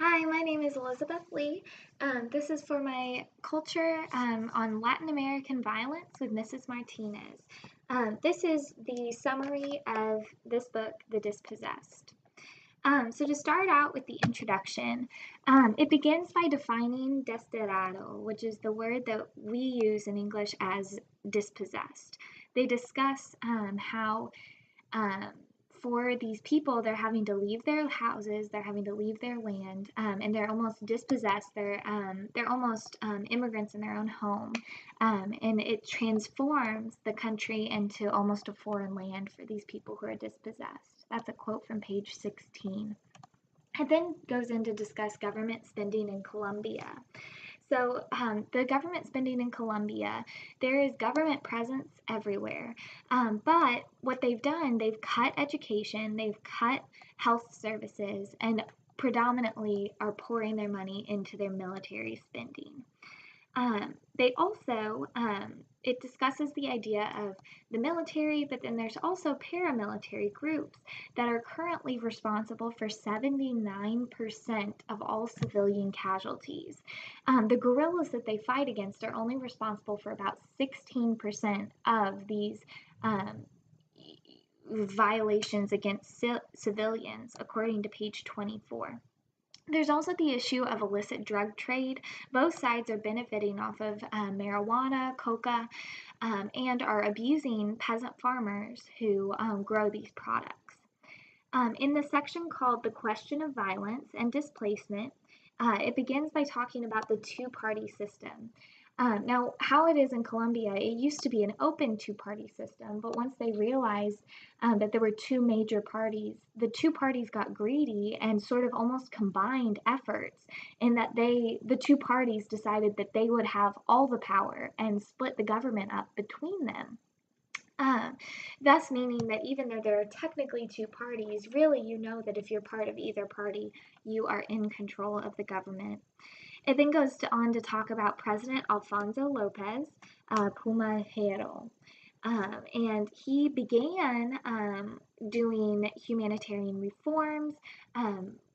Hi, my name is Elizabeth Lee. This is for my culture on Latin American violence with Mrs. Martinez. This is the summary of this book, The Dispossessed. So to start out with the introduction, it begins by defining desperado, which is the word that we use in English as dispossessed. They discuss how um, for these people, they're having to leave their houses, they're having to leave their land, and they're almost dispossessed. They're almost immigrants in their own home, and it transforms the country into almost a foreign land for these people who are dispossessed. That's a quote from page 16. It then goes in to discuss government spending in Colombia. So the government spending in Colombia, there is government presence everywhere. But what they've done, they've cut education, they've cut health services, and predominantly are pouring their money into their military spending. They also, it discusses the idea of the military, but then there's also paramilitary groups that are currently responsible for 79% of all civilian casualties. The guerrillas that they fight against are only responsible for about 16% of these violations against civilians, according to page 24. There's also the issue of illicit drug trade. Both sides are benefiting off of marijuana, coca, and are abusing peasant farmers who grow these products. In the section called The Question of Violence and Displacement, it begins by talking about the two-party system. Now, how it is in Colombia, it used to be an open two-party system, but once they realized that there were two major parties, the two parties got greedy and sort of almost combined efforts in that the two parties decided that they would have all the power and split the government up between them. Thus meaning that even though there are technically two parties, really you know that if you're part of either party, you are in control of the government. It then goes on to talk about President Alfonso Lopez Pumajero. And he began doing humanitarian reforms,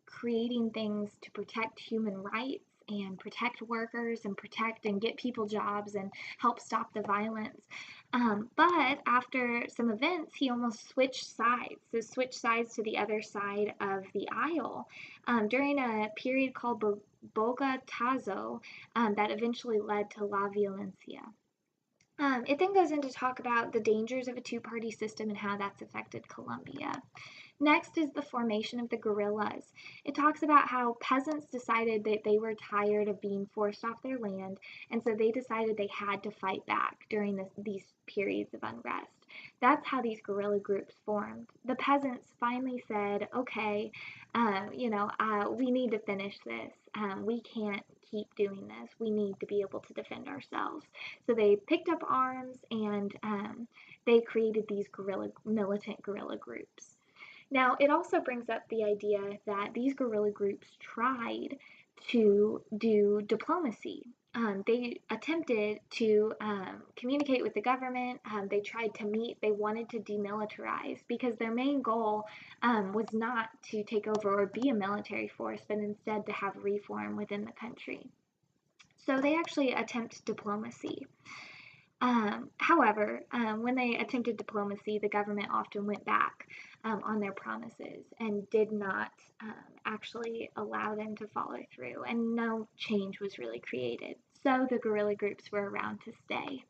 creating things to protect human rights and protect workers and protect and get people jobs and help stop the violence. But after some events, he almost switched sides. So switched sides to the other side of the aisle during a period called Bogotazo that eventually led to La Violencia. It then goes in to talk about the dangers of a two-party system and how that's affected Colombia. Next is the formation of the guerrillas. It talks about how peasants decided that they were tired of being forced off their land, and so they decided they had to fight back during these periods of unrest. That's how these guerrilla groups formed. The peasants finally said, okay, we need to finish this. We can't keep doing this. We need to be able to defend ourselves. So they picked up arms and they created these militant guerrilla groups. Now, it also brings up the idea that these guerrilla groups tried to do diplomacy. They attempted to communicate with the government. They tried to meet. They wanted to demilitarize because their main goal was not to take over or be a military force, but instead to have reform within the country. So they actually attempt diplomacy. However, when they attempted diplomacy, the government often went back on their promises and did not actually allow them to follow through, and no change was really created. So the guerrilla groups were around to stay.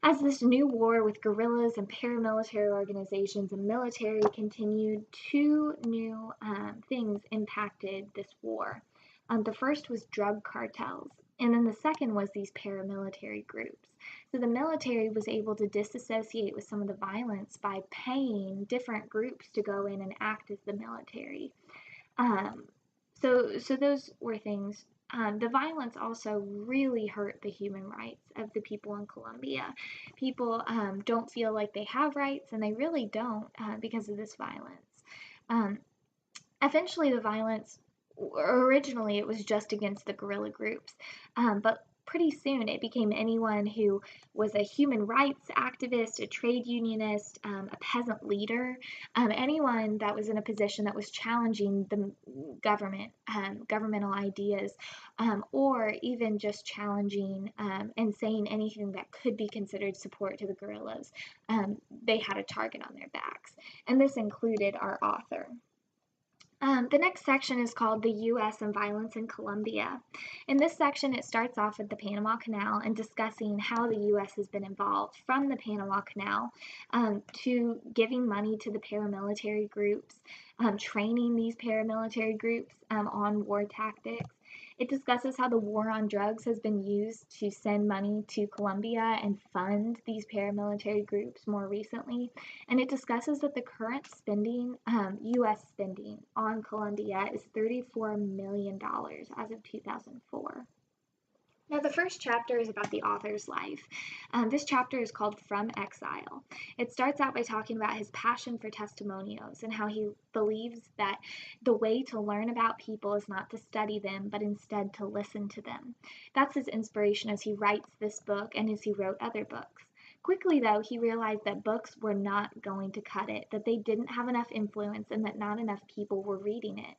As this new war with guerrillas and paramilitary organizations and military continued, two new things impacted this war. The first was drug cartels, and then the second was these paramilitary groups. So the military was able to disassociate with some of the violence by paying different groups to go in and act as the military. So those were things. The violence also really hurt the human rights of the people in Colombia. People don't feel like they have rights, and they really don't because of this violence. Eventually, the violence, originally it was just against the guerrilla groups, but pretty soon it became anyone who was a human rights activist, a trade unionist, a peasant leader, anyone that was in a position that was challenging the government, governmental ideas, or even just challenging and saying anything that could be considered support to the guerrillas. They had a target on their backs, and this included our author. The next section is called the U.S. and Violence in Colombia. In this section, it starts off with the Panama Canal and discussing how the U.S. has been involved from the Panama Canal to giving money to the paramilitary groups, training these paramilitary groups on war tactics. It discusses how the war on drugs has been used to send money to Colombia and fund these paramilitary groups more recently. And it discusses that the current spending, U.S. spending on Colombia is $34 million as of 2004. Now, the first chapter is about the author's life. This chapter is called From Exile. It starts out by talking about his passion for testimonials and how he believes that the way to learn about people is not to study them, but instead to listen to them. That's his inspiration as he writes this book and as he wrote other books. Quickly, though, he realized that books were not going to cut it, that they didn't have enough influence, and that not enough people were reading it.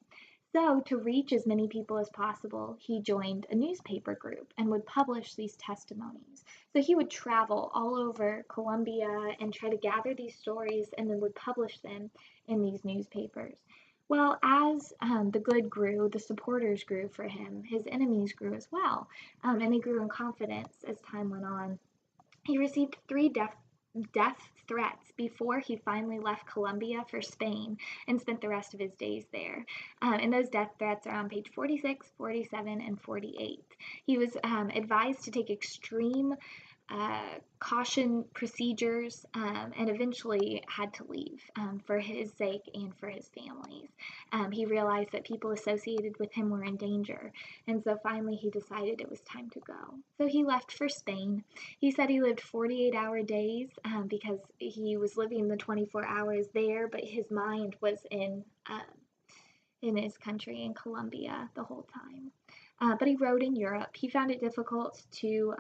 So, to reach as many people as possible, he joined a newspaper group and would publish these testimonies. So, he would travel all over Colombia and try to gather these stories and then would publish them in these newspapers. Well, as the good grew, the supporters grew for him, his enemies grew as well, and they grew in confidence as time went on. He received 3 death threats before he finally left Colombia for Spain and spent the rest of his days there. And those death threats are on page 46, 47, and 48. He was advised to take extreme caution procedures and eventually had to leave for his sake and for his family's. He realized that people associated with him were in danger, and so finally he decided it was time to go. So he left for Spain. He said he lived 48-hour days because he was living the 24 hours there, but his mind was in his country, in Colombia, the whole time. But he wrote in Europe. He found it difficult to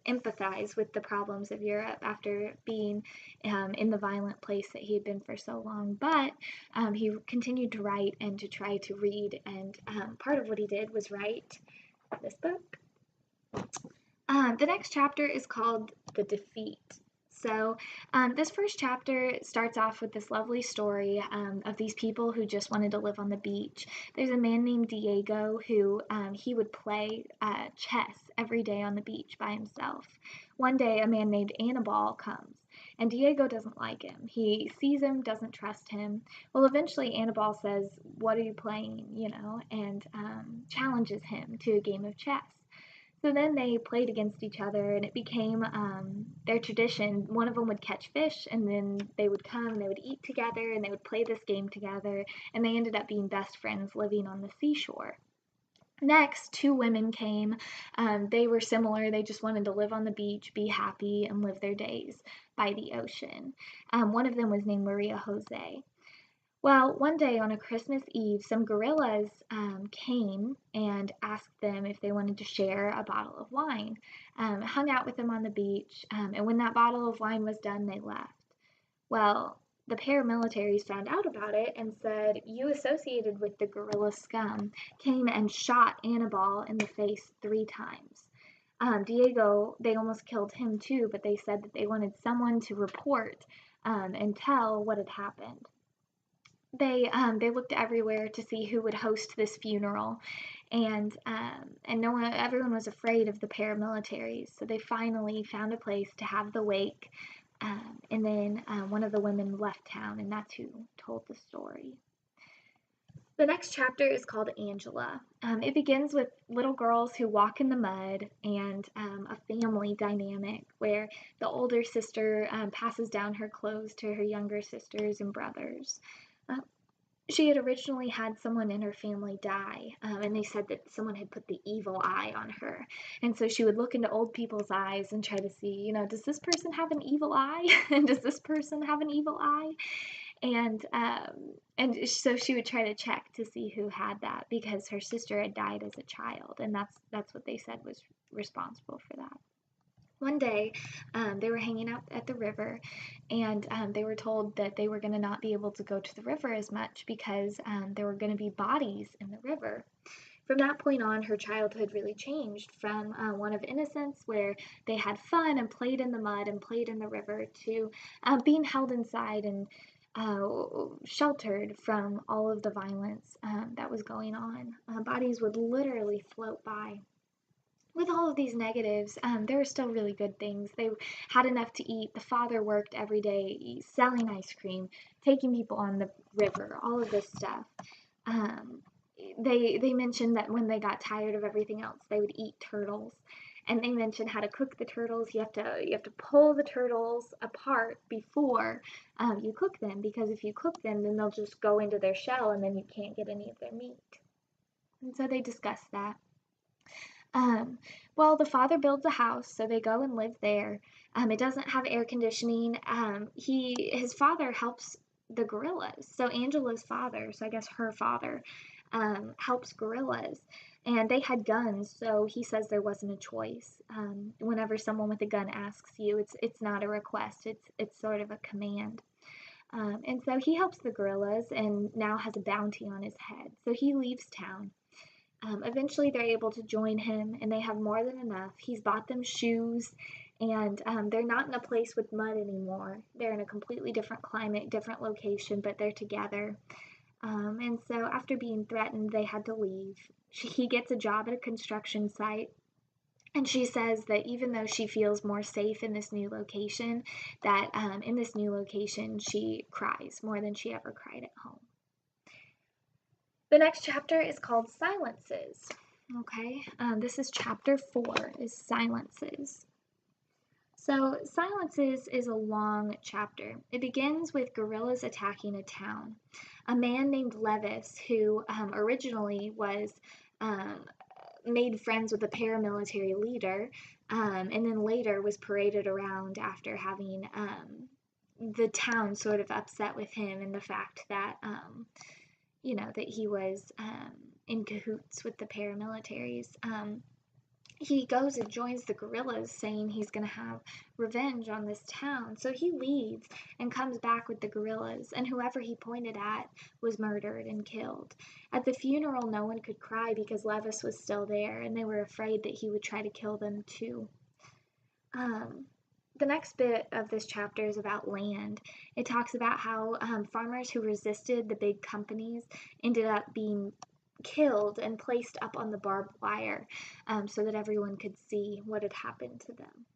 empathize with the problems of Europe after being in the violent place that he had been for so long. But he continued to write and to try to read, and part of what he did was write this book. The next chapter is called The Defeat. So this first chapter starts off with this lovely story of these people who just wanted to live on the beach. There's a man named Diego who he would play chess every day on the beach by himself. One day a man named Annibal comes, and Diego doesn't like him. He sees him, doesn't trust him. Well, eventually Annibal says, "What are you playing?" and challenges him to a game of chess. So then they played against each other, and it became their tradition. One of them would catch fish, and then they would come and they would eat together, and they would play this game together, and they ended up being best friends living on the seashore. Next, 2 women came. They were similar. They just wanted to live on the beach, be happy, and live their days by the ocean. One of them was named Maria Jose. Well, one day on a Christmas Eve, some guerrillas came and asked them if they wanted to share a bottle of wine. Hung out with them on the beach, and when that bottle of wine was done, they left. Well, the paramilitaries found out about it and said, "You associated with the guerrilla scum," came and shot Annibal in the face 3 times. Diego, they almost killed him too, but they said that they wanted someone to report and tell what had happened. They looked everywhere to see who would host this funeral, and everyone was afraid of the paramilitaries. So they finally found a place to have the wake, and then one of the women left town, and that's who told the story. The next chapter is called Angela. It begins with little girls who walk in the mud and a family dynamic where the older sister passes down her clothes to her younger sisters and brothers. She had originally had someone in her family die, and they said that someone had put the evil eye on her. And so she would look into old people's eyes and try to see, does this person have an evil eye? And does this person have an evil eye? And so she would try to check to see who had that because her sister had died as a child, and that's what they said was responsible for that. One day, they were hanging out at the river, and they were told that they were going to not be able to go to the river as much because there were going to be bodies in the river. From that point on, her childhood really changed from one of innocence, where they had fun and played in the mud and played in the river, to being held inside and sheltered from all of the violence that was going on. Bodies would literally float by. With all of these negatives, there were still really good things. They had enough to eat. The father worked every day selling ice cream, taking people on the river, all of this stuff. Um, they mentioned that when they got tired of everything else, they would eat turtles. And they mentioned how to cook the turtles. You have to pull the turtles apart before you cook them, because if you cook them, then they'll just go into their shell and then you can't get any of their meat. And so they discussed that. Um, well, the father builds a house, so they go and live there. It doesn't have air conditioning. His father helps the gorillas. So Angela's father, so I guess her father, helps gorillas, and they had guns. So he says there wasn't a choice. Whenever someone with a gun asks you, it's not a request. It's sort of a command. And so he helps the gorillas, and now has a bounty on his head. So he leaves town. Eventually, they're able to join him, and they have more than enough. He's bought them shoes, and they're not in a place with mud anymore. They're in a completely different climate, different location, but they're together. And so, after being threatened, they had to leave. He gets a job at a construction site, and she says that even though she feels more safe in this new location, that in this new location, she cries more than she ever cried at home. The next chapter is called Silences. Okay, this is chapter 4, is Silences. So Silences is a long chapter. It begins with guerrillas attacking a town. A man named Levis, who originally was made friends with a paramilitary leader, and then later was paraded around after having the town sort of upset with him and the fact that that he was in cahoots with the paramilitaries. He goes and joins the guerrillas, saying he's going to have revenge on this town. So he leaves and comes back with the guerrillas, and whoever he pointed at was murdered and killed. At the funeral, no one could cry because Levis was still there, and they were afraid that he would try to kill them too. The next bit of this chapter is about land. It talks about how farmers who resisted the big companies ended up being killed and placed up on the barbed wire so that everyone could see what had happened to them.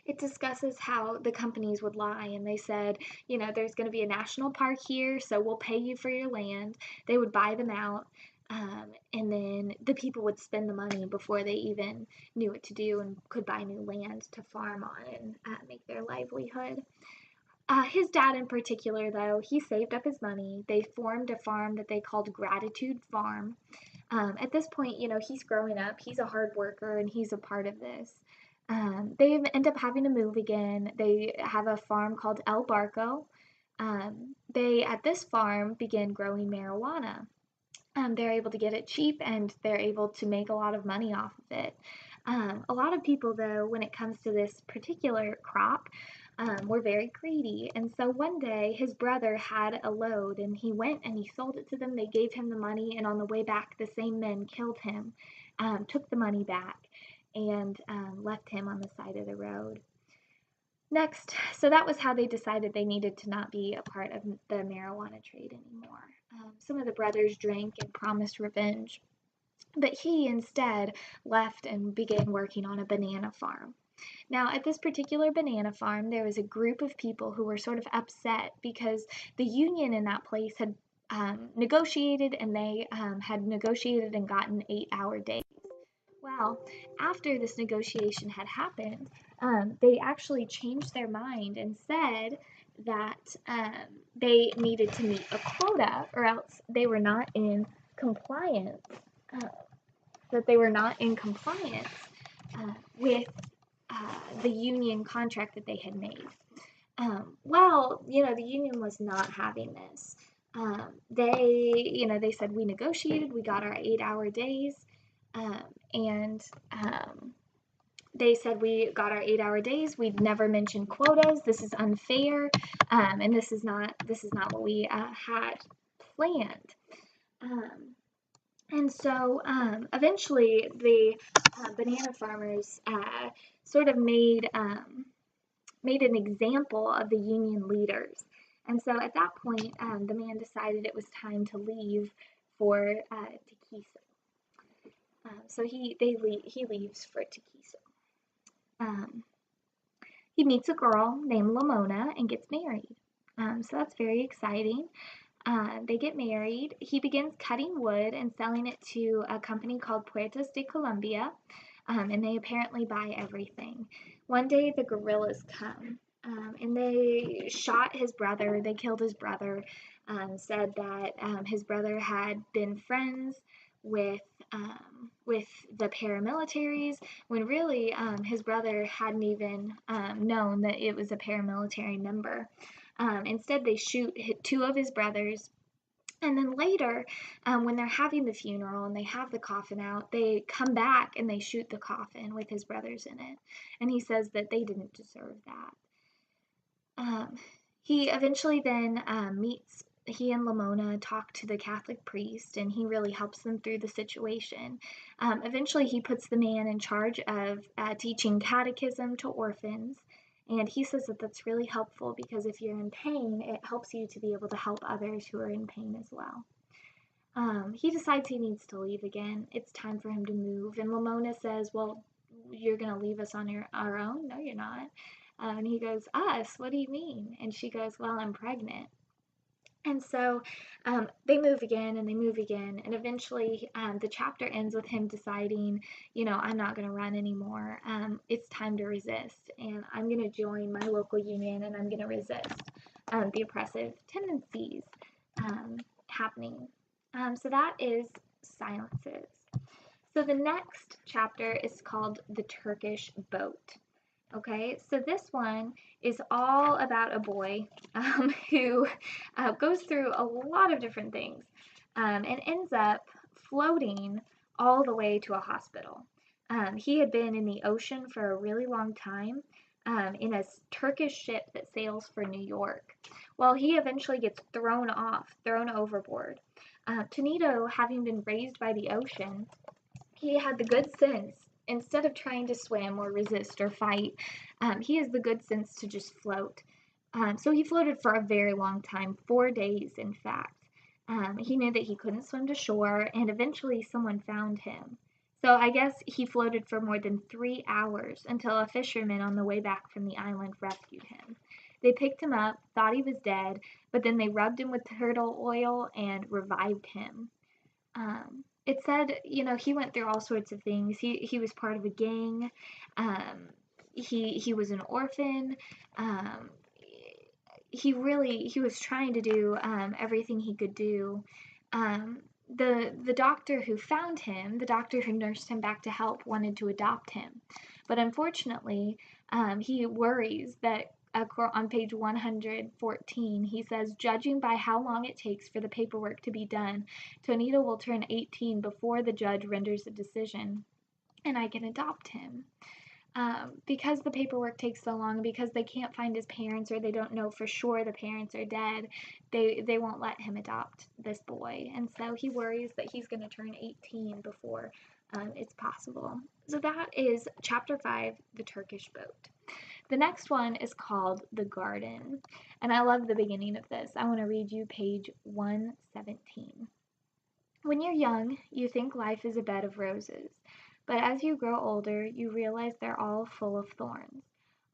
It discusses how the companies would lie, and they said, there's going to be a national park here, so we'll pay you for your land. They would buy them out. And then the people would spend the money before they even knew what to do and could buy new land to farm on and make their livelihood. His dad in particular, though, he saved up his money. They formed a farm that they called Gratitude Farm. At this point, he's growing up. He's a hard worker, and he's a part of this. They end up having to move again. They have a farm called El Barco. They, at this farm, begin growing marijuana. They're able to get it cheap, and they're able to make a lot of money off of it. A lot of people, though, when it comes to this particular crop, were very greedy. And so one day his brother had a load, and he went and he sold it to them. They gave him the money, and on the way back, the same men killed him, took the money back, and left him on the side of the road. Next, so that was how they decided they needed to not be a part of the marijuana trade anymore. Some of the brothers drank and promised revenge, but he instead left and began working on a banana farm. Now, at this particular banana farm, there was a group of people who were sort of upset because the union in that place had negotiated, and they had negotiated and gotten 8-hour days. Well, after this negotiation had happened, they actually changed their mind and said that they needed to meet a quota, or else they were not in compliance. That they were not in compliance with the union contract that they had made. Well, the union was not having this. They said we negotiated, we got our 8-hour days, um, and they said we got our 8-hour days. We'd never mentioned quotas. This is unfair, and this is not what we had planned. Um, and so eventually, the banana farmers sort of made an example of the union leaders. And so at that point, the man decided it was time to leave for Tequiso. So he leaves for Tequiso. Um, he meets a girl named Lamona and gets married. So that's very exciting. They get married. He begins cutting wood and selling it to a company called Puertas de Colombia, and they apparently buy everything. One day the guerrillas come, and they shot his brother. They killed his brother. Said that his brother had been friends with with the paramilitaries, when really his brother hadn't even known that it was a paramilitary member. Instead, they hit two of his brothers. And then later, when they're having the funeral and they have the coffin out, they come back and they shoot the coffin with his brothers in it. And he says that they didn't deserve that. He eventually then he and Lamona talk to the Catholic priest, and he really helps them through the situation. Eventually, he puts the man in charge of teaching catechism to orphans. And he says that that's really helpful because if you're in pain, it helps you to be able to help others who are in pain as well. He decides he needs to leave again. It's time for him to move. And Lamona says, well, you're going to leave us on our own? No, you're not. And he goes, us? What do you mean? And she goes, well, I'm pregnant. And so they move again and they move again. And eventually the chapter ends with him deciding, I'm not going to run anymore. It's time to resist. And I'm going to join my local union and I'm going to resist the oppressive tendencies happening. So that is Silences. So the next chapter is called The Turkish Boat. Okay, so this one is all about a boy who goes through a lot of different things and ends up floating all the way to a hospital. He had been in the ocean for a really long time in a Turkish ship that sails for New York. Well, he eventually gets thrown overboard. Tonito, having been raised by the ocean, he had the good sense, instead of trying to swim or resist or fight, he has the good sense to just float. So he floated for a very long time, 4 days in fact. He knew that he couldn't swim to shore, and eventually someone found him. So I guess he floated for more than 3 hours until a fisherman on the way back from the island rescued him. They picked him up, thought he was dead, but then they rubbed him with turtle oil and revived him. It said, he went through all sorts of things. He was part of a gang. He was an orphan. Um, he was trying to do everything he could do. The doctor who found him, the doctor who nursed him back to health, wanted to adopt him, but unfortunately, he worries that on page 114, he says, judging by how long it takes for the paperwork to be done, Tonito will turn 18 before the judge renders a decision, and I can adopt him. Because the paperwork takes so long, because they can't find his parents or they don't know for sure the parents are dead, they won't let him adopt this boy. And so he worries that he's going to turn 18 before it's possible. So that is chapter 5, The Turkish Boat. The next one is called The Garden, and I love the beginning of this. I want to read you page 117. When you're young, you think life is a bed of roses, but as you grow older, you realize they're all full of thorns.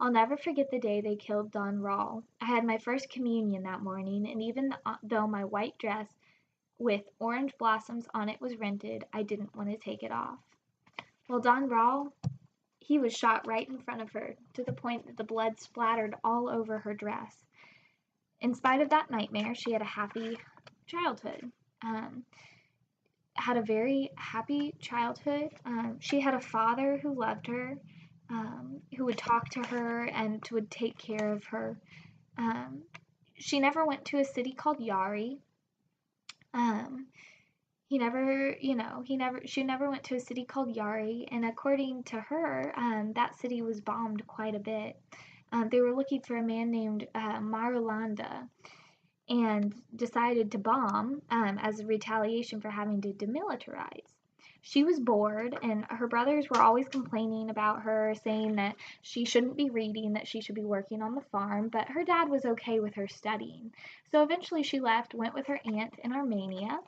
I'll never forget the day they killed Don Rawl. I had my first communion that morning, and even though my white dress with orange blossoms on it was rented, I didn't want to take it off. Well, Don Rawl, he was shot right in front of her, to the point that the blood splattered all over her dress. In spite of that nightmare, she had a happy childhood. Had a very happy childhood. She had a father who loved her, who would talk to her and would take care of her. She never went to a city called Yari. Um, she never went to a city called Yari, and according to her, that city was bombed quite a bit. They were looking for a man named Marulanda, and decided to bomb as a retaliation for having to demilitarize. She was bored, and her brothers were always complaining about her, saying that she shouldn't be reading, that she should be working on the farm, but her dad was okay with her studying. So eventually she left, went with her aunt in Armenia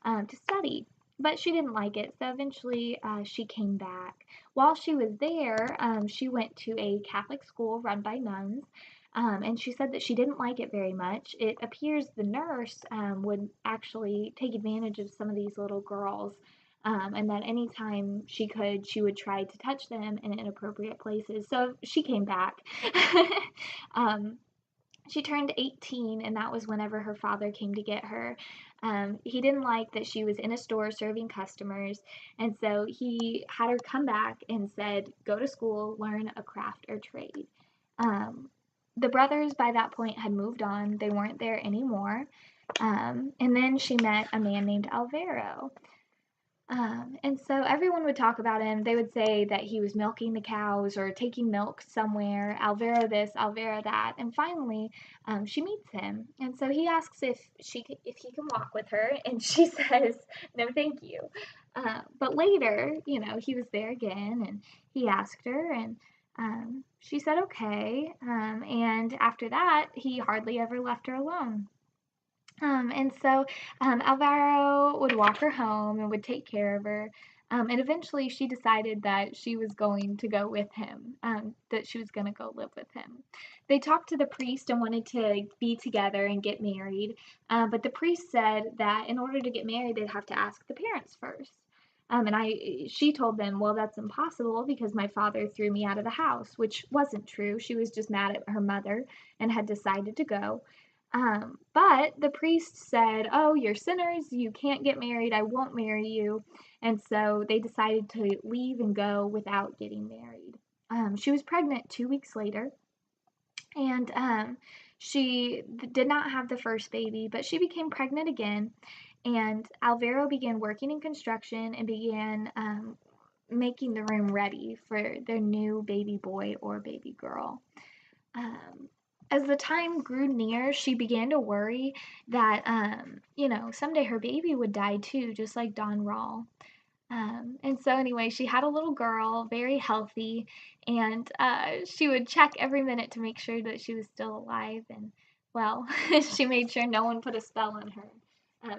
to study. But she didn't like it, so eventually she came back. While she was there, she went to a Catholic school run by nuns, and she said that she didn't like it very much. It appears the nurse would actually take advantage of some of these little girls, and that anytime she could, she would try to touch them in inappropriate places. So she came back. um, she turned 18, and that was whenever her father came to get her. He didn't like that she was in a store serving customers, and so he had her come back and said, go to school, learn a craft or trade. Um, the brothers by that point had moved on, they weren't there anymore. And then she met a man named Alvaro. And so everyone would talk about him. They would say that he was milking the cows or taking milk somewhere, Alvaro this, Alvaro that. And finally, she meets him. And so he asks if he can walk with her, and she says, no, thank you. But later, he was there again, and he asked her, and she said okay. And after that, he hardly ever left her alone. And so Alvaro would walk her home and would take care of her. And eventually she decided that she was going to go with him, that she was going to go live with him. They talked to the priest and wanted to be together and get married. But the priest said that in order to get married, they'd have to ask the parents first. She told them, well, that's impossible because my father threw me out of the house, which wasn't true. She was just mad at her mother and had decided to go. But the priest said, oh, you're sinners, you can't get married, I won't marry you. And so they decided to leave and go without getting married. She was pregnant 2 weeks later, and she did not have the first baby, but she became pregnant again. And Alvaro began working in construction and began making the room ready for their new baby boy or baby girl. As the time grew near, she began to worry that, someday her baby would die too, just like Don Rawl. And so anyway, she had a little girl, very healthy, and she would check every minute to make sure that she was still alive. And well, she made sure no one put a spell on her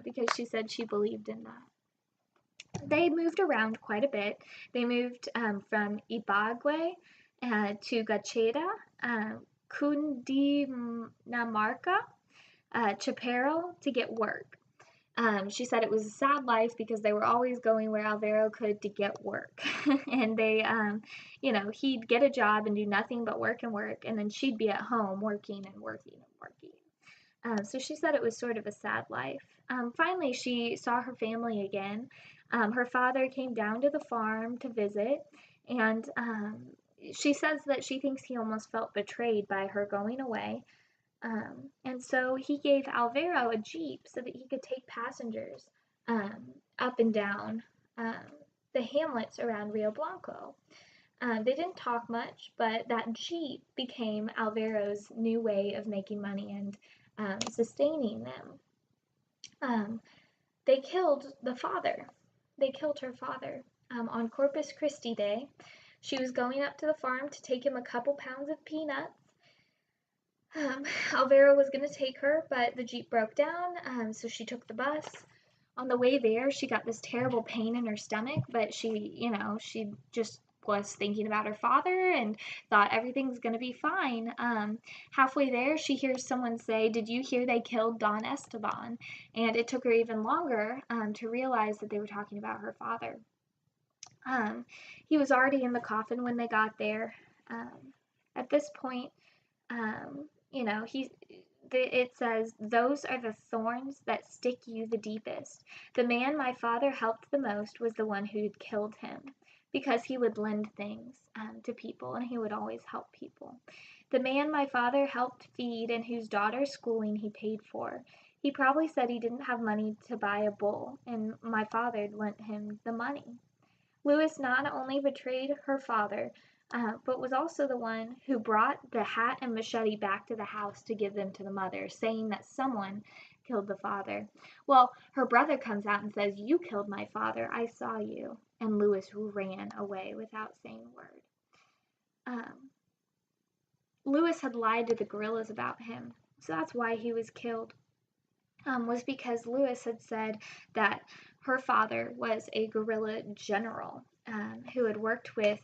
because she said she believed in that. They moved around quite a bit. They moved from Ibagué to Gacheta, Cundinamarca, Chaparral to get work. She said it was a sad life because they were always going where Alvaro could to get work. And they, he'd get a job and do nothing but work and work, and then she'd be at home working and working and working. So she said it was sort of a sad life. Finally, she saw her family again. Her father came down to the farm to visit, and she says that she thinks he almost felt betrayed by her going away. And so he gave Alvaro a Jeep so that he could take passengers up and down the hamlets around Rio Blanco. They didn't talk much, but that Jeep became Alvaro's new way of making money and sustaining them. They killed the father. They killed her father on Corpus Christi Day. She was going up to the farm to take him a couple pounds of peanuts. Alvaro was going to take her, but the Jeep broke down, so she took the bus. On the way there, she got this terrible pain in her stomach, but she just was thinking about her father and thought everything's going to be fine. Halfway there, she hears someone say, "Did you hear they killed Don Esteban?" And it took her even longer to realize that they were talking about her father. He was already in the coffin when they got there. At this point, it says, "Those are the thorns that stick you the deepest. The man my father helped the most was the one who had killed him, because he would lend things to people and he would always help people." The man my father helped feed and whose daughter's schooling he paid for. He probably said he didn't have money to buy a bull, and my father lent him the money. Lewis not only betrayed her father, but was also the one who brought the hat and machete back to the house to give them to the mother, saying that someone killed the father. Well, her brother comes out and says, "You killed my father. I saw you." And Lewis ran away without saying a word. Lewis had lied to the guerrillas about him, so that's why he was killed. Was because Lewis had said that her father was a guerrilla general who had worked with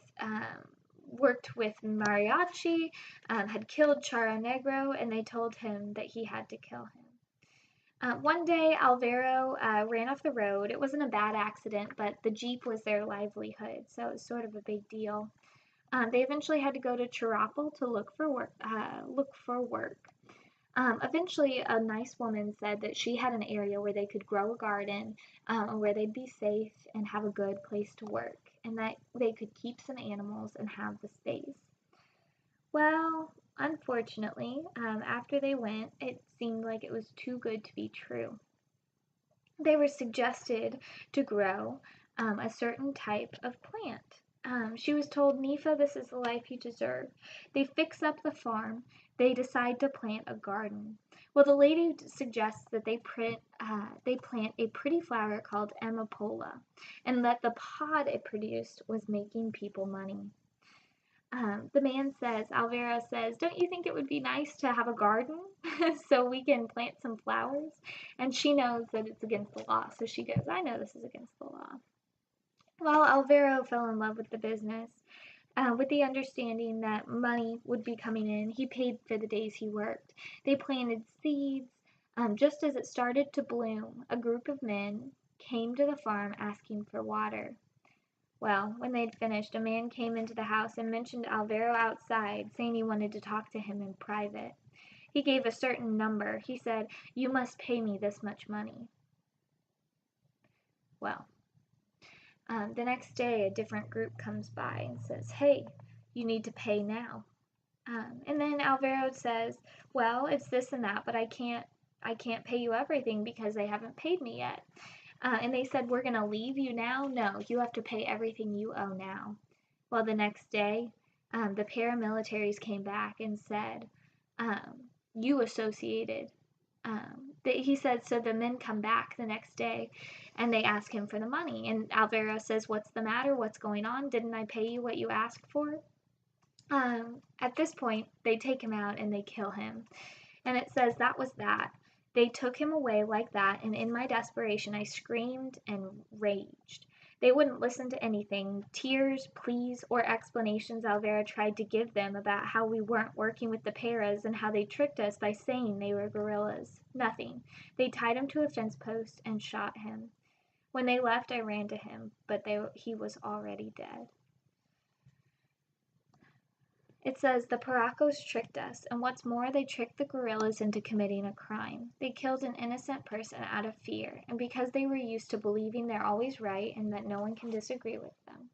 mariachi, had killed Charo Negro, and they told him that he had to kill him. One day, Alvaro ran off the road. It wasn't a bad accident, but the Jeep was their livelihood, so it was sort of a big deal. They eventually had to go to Chirapal to look for work. Eventually, a nice woman said that she had an area where they could grow a garden, where they'd be safe and have a good place to work, and that they could keep some animals and have the space. Well, unfortunately, after they went, it seemed like it was too good to be true. They were suggested to grow a certain type of plant. She was told, "Nifa, this is the life you deserve." They fix up the farm. They decide to plant a garden. Well, the lady suggests that they plant a pretty flower called amapola, and that the pod it produced was making people money. The man says, Alvaro says, "Don't you think it would be nice to have a garden so we can plant some flowers?" And she knows that it's against the law, so she goes, "I know this is against the law." Well, Alvaro fell in love with the business, with the understanding that money would be coming in. He paid for the days he worked. They planted seeds. Just as it started to bloom, a group of men came to the farm asking for water. Well, when they'd finished, a man came into the house and mentioned Alvaro outside, saying he wanted to talk to him in private. He gave a certain number. He said, "You must pay me this much money." Well, the next day, a different group comes by and says, "Hey, you need to pay now." And then Alvaro says, "Well, it's this and that, but I can't pay you everything because they haven't paid me yet." And they said, "We're going to leave you now?" "No, you have to pay everything you owe now." Well, the next day, the paramilitaries came back and said, "You associated." He said, so the men come back the next day and they ask him for the money. And Alvaro says, "What's the matter? What's going on? Didn't I pay you what you asked for?" At this point, they take him out and they kill him. And it says that was that. They took him away like that, and in my desperation I screamed and raged. They wouldn't listen to anything, tears, pleas, or explanations Alvaro tried to give them about how we weren't working with the paras and how they tricked us by saying they were guerrillas. Nothing. They tied him to a fence post and shot him. When they left, I ran to him, but he was already dead. It says, "The Paracos tricked us, and what's more, they tricked the guerrillas into committing a crime. They killed an innocent person out of fear, and because they were used to believing they're always right and that no one can disagree with them."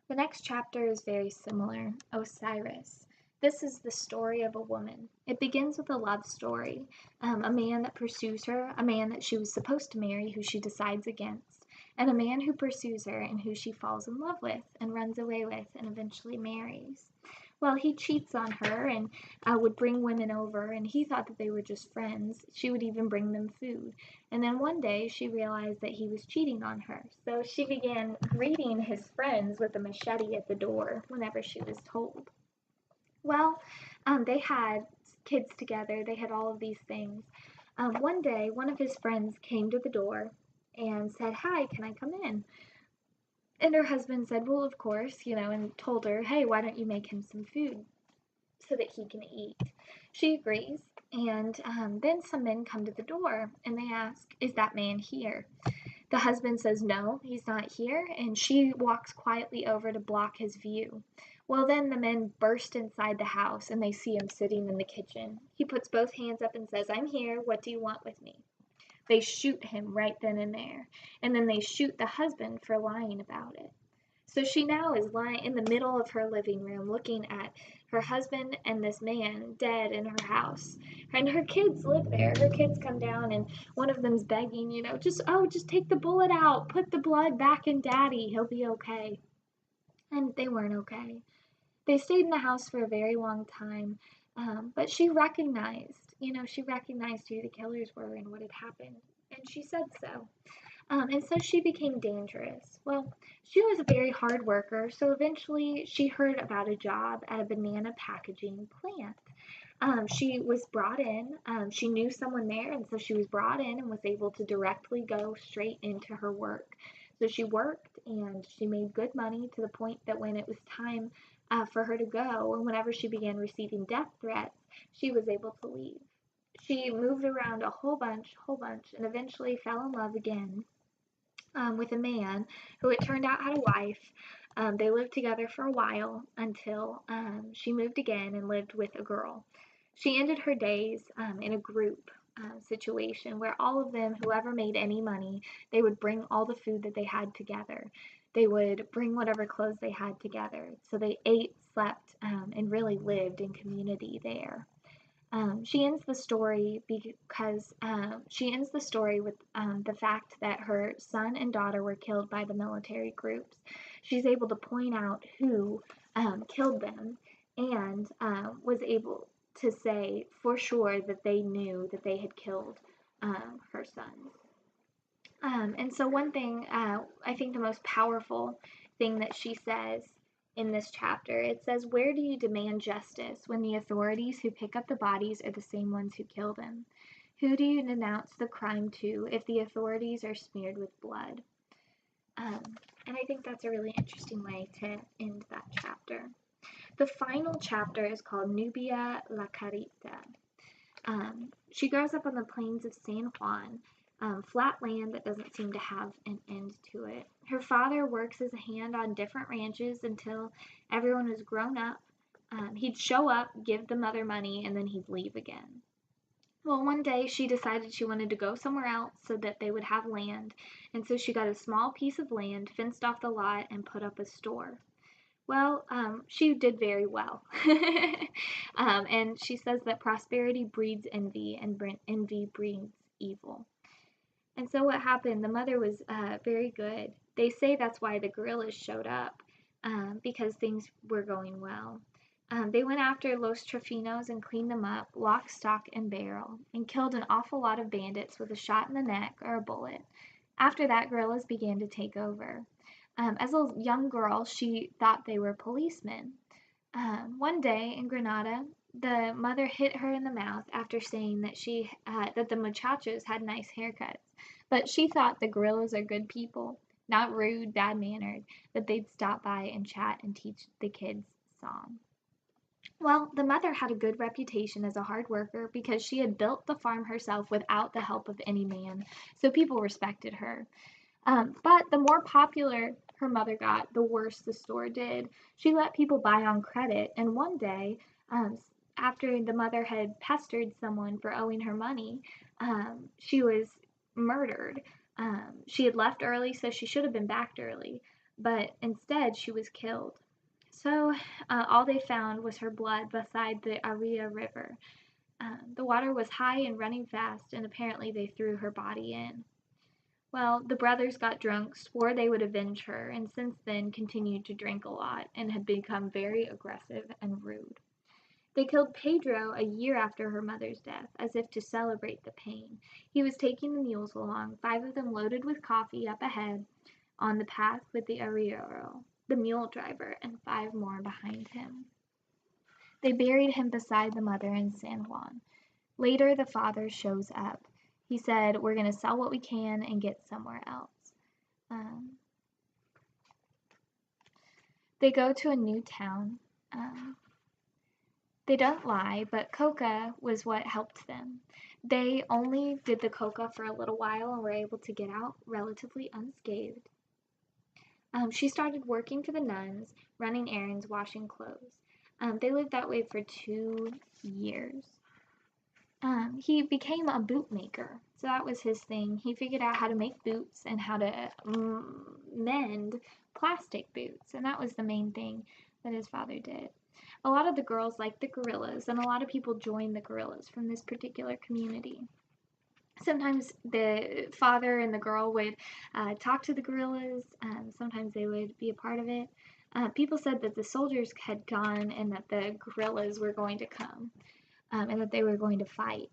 The next chapter is very similar, Osiris. This is the story of a woman. It begins with a love story, a man that pursues her, a man that she was supposed to marry who she decides against, and a man who pursues her and who she falls in love with and runs away with and eventually marries. Well, he cheats on her and would bring women over, and he thought that they were just friends. She would even bring them food. And then one day she realized that he was cheating on her. So she began greeting his friends with a machete at the door whenever she was told. Well, they had kids together. They had all of these things. One day, one of his friends came to the door and said, "Hi, can I come in?" And her husband said, "Well, of course," and told her, "Hey, why don't you make him some food so that he can eat?" She agrees, and then some men come to the door and they ask, "Is that man here?" The husband says, "No, he's not here," and she walks quietly over to block his view. Well, then the men burst inside the house and they see him sitting in the kitchen. He puts both hands up and says, "I'm here. What do you want with me?" They shoot him right then and there, and then they shoot the husband for lying about it. So she now is lying in the middle of her living room looking at her husband and this man dead in her house. And her kids live there. Her kids come down and one of them's begging, just take the bullet out, put the blood back in daddy, he'll be okay. And they weren't okay. They stayed in the house for a very long time, but she recognized who the killers were and what had happened, and she said so. And so she became dangerous. Well, she was a very hard worker, so eventually she heard about a job at a banana packaging plant. She was brought in, she knew someone there, and so she was brought in and was able to directly go straight into her work. So she worked and she made good money to the point that when it was time for her to go, and whenever she began receiving death threats, she was able to leave. She moved around a whole bunch, and eventually fell in love again with a man who it turned out had a wife. They lived together for a while until she moved again and lived with a girl. She ended her days in a group situation where all of them, whoever made any money, they would bring all the food that they had together. They would bring whatever clothes they had together. So they ate, slept, and really lived in community there. She ends the story with the fact that her son and daughter were killed by the military groups. She's able to point out who killed them and was able to say for sure that they knew that they had killed her sons. And so one thing, I think the most powerful thing that she says in this chapter, it says, "Where do you demand justice when the authorities who pick up the bodies are the same ones who kill them? Who do you denounce the crime to if the authorities are smeared with blood?" Um, and I think that's a really interesting way to end that chapter. The final chapter is called Nubia La Carita. She grows up on the plains of San Juan, flat land that doesn't seem to have an end to it. Her father works as a hand on different ranches until everyone was grown up. He'd show up, give the mother money, and then he'd leave again. Well, one day she decided she wanted to go somewhere else so that they would have land, and so she got a small piece of land, fenced off the lot, and put up a store. Well, she did very well. And she says that prosperity breeds envy, and envy breeds evil. And so what happened, the mother was very good. They say that's why the guerrillas showed up, because things were going well. They went after Los Trofinos and cleaned them up, lock, stock, and barrel, and killed an awful lot of bandits with a shot in the neck or a bullet. After that, guerrillas began to take over. As a young girl, she thought they were policemen. One day in Granada, the mother hit her in the mouth after saying that the muchachos had nice haircuts, but she thought the guerrillas are good people, not rude, bad-mannered, that they'd stop by and chat and teach the kids song. Well, the mother had a good reputation as a hard worker because she had built the farm herself without the help of any man, so people respected her. But the more popular her mother got, the worse the store did. She let people buy on credit, and one day, after the mother had pestered someone for owing her money, she was murdered. She had left early, so she should have been back early, but instead she was killed. So all they found was her blood beside the Aria River. The water was high and running fast, and apparently they threw her body in. Well, the brothers got drunk, swore they would avenge her, and since then continued to drink a lot and had become very aggressive and rude. They killed Pedro a year after her mother's death, as if to celebrate the pain. He was taking the mules along, 5 of them loaded with coffee up ahead on the path with the arriero, the mule driver, and 5 more behind him. They buried him beside the mother in San Juan. Later, the father shows up. He said, "We're going to sell what we can and get somewhere else." They go to a new town. They don't lie, but coca was what helped them. They only did the coca for a little while and were able to get out relatively unscathed. She started working for the nuns, running errands, washing clothes. They lived that way for 2 years. He became a boot maker, so that was his thing. He figured out how to make boots and how to mend plastic boots, and that was the main thing that his father did. A lot of the girls liked the gorillas, and a lot of people joined the gorillas from this particular community. Sometimes the father and the girl would talk to the gorillas. Sometimes they would be a part of it. People said that the soldiers had gone and that the gorillas were going to come, and that they were going to fight.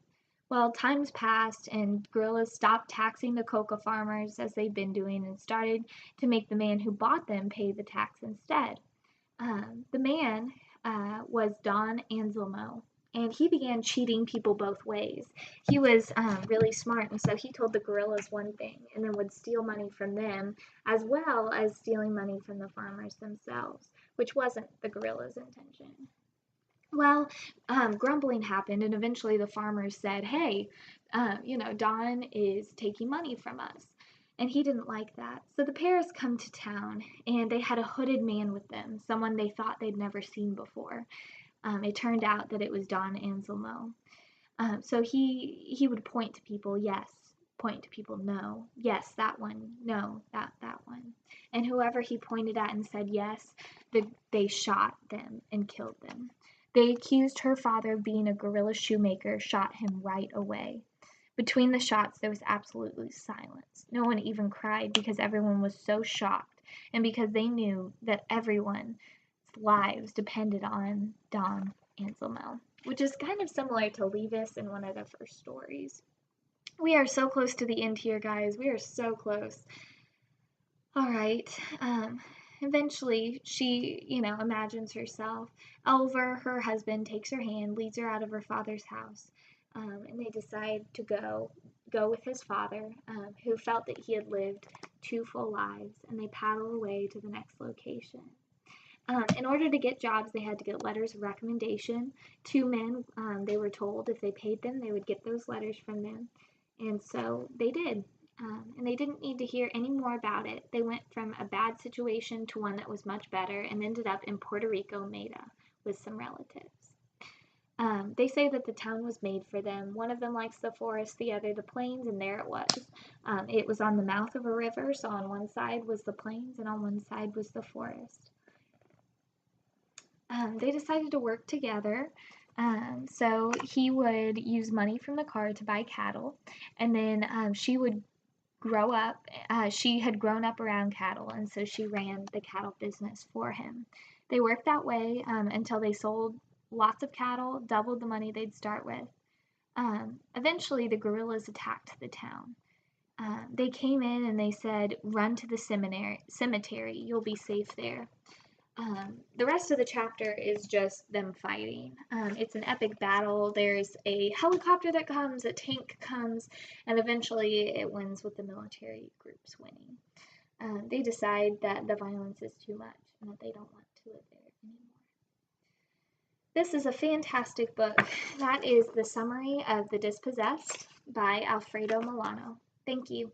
Well, times passed and guerrillas stopped taxing the coca farmers as they'd been doing and started to make the man who bought them pay the tax instead. The man was Don Anselmo, and he began cheating people both ways. He was really smart, and so he told the guerrillas one thing and then would steal money from them as well as stealing money from the farmers themselves, which wasn't the guerrillas' intention. Well, grumbling happened, and eventually the farmers said, hey, Don is taking money from us. And he didn't like that. So the pair come to town, and they had a hooded man with them, someone they thought they'd never seen before. It turned out that it was Don Anselmo. So he would point to people, yes, point to people, no, yes, that one, no, that one. And whoever he pointed at and said yes, they shot them and killed them. They accused her father of being a guerrilla shoemaker, shot him right away. Between the shots, there was absolutely silence. No one even cried because everyone was so shocked and because they knew that everyone's lives depended on Don Anselmo, which is kind of similar to Levis in one of the first stories. We are so close to the end here, guys. We are so close. All right. Eventually, she, imagines herself. Oliver, her husband, takes her hand, leads her out of her father's house, and they decide to go with his father, who felt that he had lived 2 full lives, and they paddle away to the next location. In order to get jobs, they had to get letters of recommendation. 2 men, they were told if they paid them, they would get those letters from them, and so they did. And they didn't need to hear any more about it. They went from a bad situation to one that was much better and ended up in Puerto Rico, Meta, with some relatives. They say that the town was made for them. One of them likes the forest, the other the plains, and there it was. It was on the mouth of a river, so on one side was the plains and on one side was the forest. They decided to work together. So he would use money from the car to buy cattle, and then she would grow up. She had grown up around cattle, and so she ran the cattle business for him. They worked that way until they sold lots of cattle, doubled the money they'd start with. Eventually, the guerrillas attacked the town. They came in and they said, "Run to the cemetery. You'll be safe there." The rest of the chapter is just them fighting. It's an epic battle. There's a helicopter that comes, a tank comes, and eventually it wins with the military groups winning. They decide that the violence is too much and that they don't want to live there anymore. This is a fantastic book. That is the summary of The Dispossessed by Alfredo Milano. Thank you.